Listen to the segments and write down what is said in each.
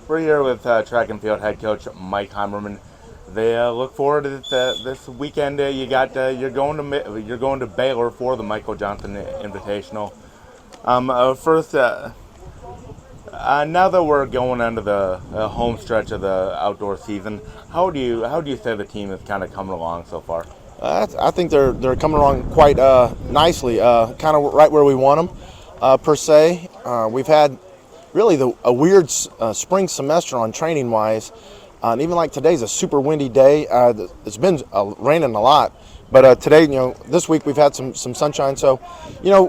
We're here with track and field head coach Mike Heimerman. They look forward to this weekend. You're going to Baylor for the Michael Johnson Invitational. First, now that we're going into the home stretch of the outdoor season, how do you say the team is kind of coming along so far? I think they're coming along quite nicely, kind of right where we want them, per se. We've had really a weird spring semester on training wise, and even like today's a super windy day. It's been raining a lot, but today, this week we've had some sunshine. So,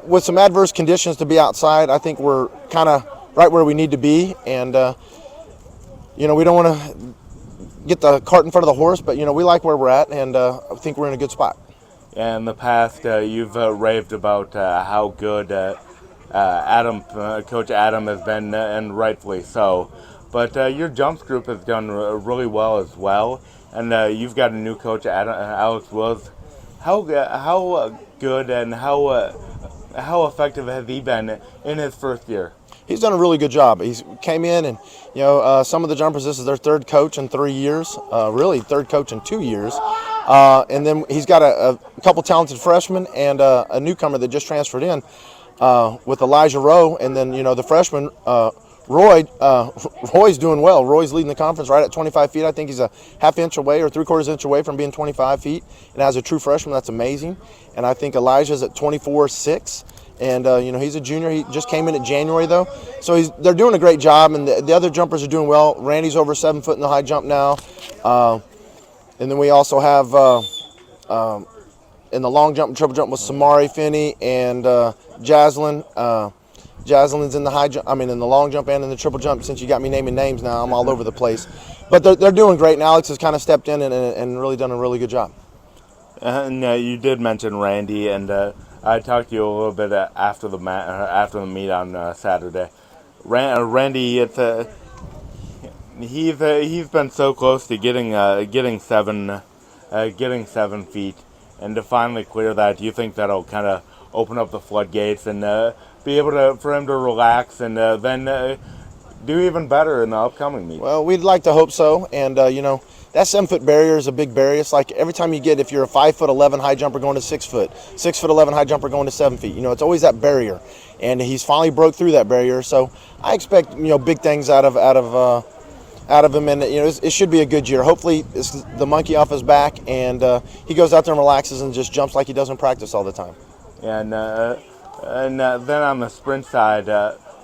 with some adverse conditions to be outside, I think we're kind of right where we need to be, and we don't want to get the cart in front of the horse, but we like where we're at, and I think we're in a good spot. In the past, you've raved about how good Coach Adam has been, and rightfully so. But your jumps group has done really well as well, and you've got a new coach, Alex Wills. How good and how effective has he been in his first year? He's done a really good job. He's came in and, some of the jumpers, this is their third coach in 3 years, really third coach in 2 years. And then he's got a couple talented freshmen and a newcomer that just transferred in with Elijah Rowe. And then, the freshman, Roy's doing well. Roy's leading the conference right at 25 feet. I think he's a half inch away or 3/4 inch away from being 25 feet. And as a true freshman, that's amazing. And I think Elijah's at 24.6. And, he's a junior. He just came in at January, though. So they're doing a great job, and the other jumpers are doing well. Randy's over 7 foot in the high jump now. And then we also have in the long jump and triple jump with Samari Finney and Jaslyn. Jaslyn's in the high jump. In the long jump and in the triple jump. Since you got me naming names now, I'm all over the place. But they're doing great, and Alex has kind of stepped in and really done a really good job. And you did mention Randy, and I talked to you a little bit after the meet on Saturday. Randy, he's been so close to getting 7 feet, and to finally clear that, do you think that'll kind of open up the floodgates and be able for him to relax and then do even better in the upcoming meet? Well, we'd like to hope so, and that 7 foot barrier is a big barrier. It's like every time if you're a 5'11" high jumper going to 6 foot, 6'11" high jumper going to 7 feet, it's always that barrier. And he's finally broke through that barrier. So I expect, big things out of him. And, it should be a good year. Hopefully it's the monkey off his back and he goes out there and relaxes and just jumps like he does in practice all the time. And then on the sprint side,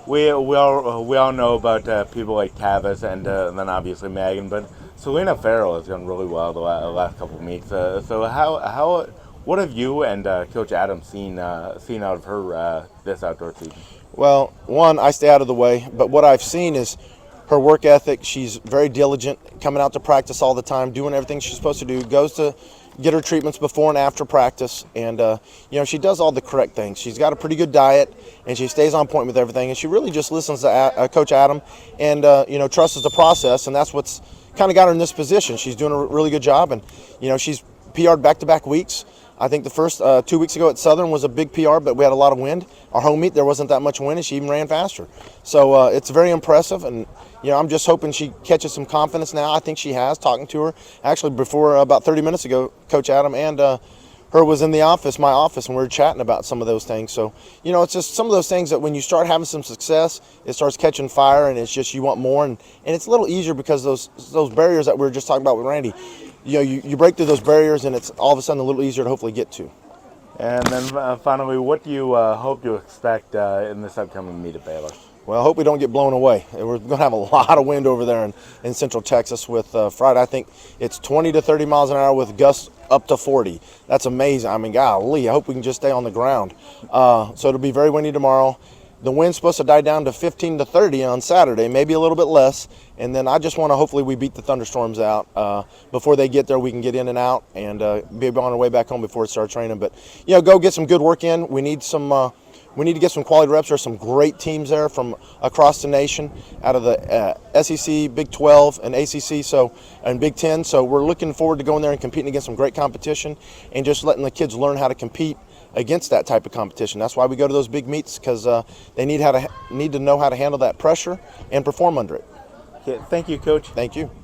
we all know about people like Tavis and then obviously Megan, but Selena Farrell has done really well the last couple of meets. So what have you and Coach Adam seen out of her this outdoor season? Well, one, I stay out of the way, but what I've seen is her work ethic. She's very diligent, coming out to practice all the time, doing everything she's supposed to do, goes to get her treatments before and after practice, and she does all the correct things. She's got a pretty good diet, and she stays on point with everything, and she really just listens to Coach Adam and trusts the process, and that's what's kind of got her in this position. She's doing a really good job, and she's PR'd back-to-back weeks. I think the first 2 weeks ago at Southern was a big PR, but we had a lot of wind. Our home meet, there wasn't that much wind, and she even ran faster. So it's very impressive, and I'm just hoping she catches some confidence now. I think she has, talking to her. Actually, before about 30 minutes ago, Coach Adam and her was in my office, and we were chatting about some of those things. So, it's just some of those things that when you start having some success, it starts catching fire, and it's just you want more. And it's a little easier because those barriers that we were just talking about with Randy, you break through those barriers, and it's all of a sudden a little easier to hopefully get to. And then finally, what do you hope to expect in this upcoming meet at Baylor? Well, I hope we don't get blown away. We're going to have a lot of wind over there in Central Texas with Friday. I think it's 20 to 30 miles an hour with gusts up to 40. That's amazing. Golly, I hope we can just stay on the ground. So it'll be very windy tomorrow. The wind's supposed to die down to 15 to 30 on Saturday, maybe a little bit less. And then I just want to hopefully we beat the thunderstorms out. Before they get there, we can get in and out and be on our way back home before it starts raining. But, go get some good work in. We need to get some quality reps. There's some great teams there from across the nation, out of the SEC, Big 12, and ACC, and Big 10. So we're looking forward to going there and competing against some great competition and just letting the kids learn how to compete against that type of competition. That's why we go to those big meets, because they need to know how to handle that pressure and perform under it. Okay, thank you, Coach. Thank you.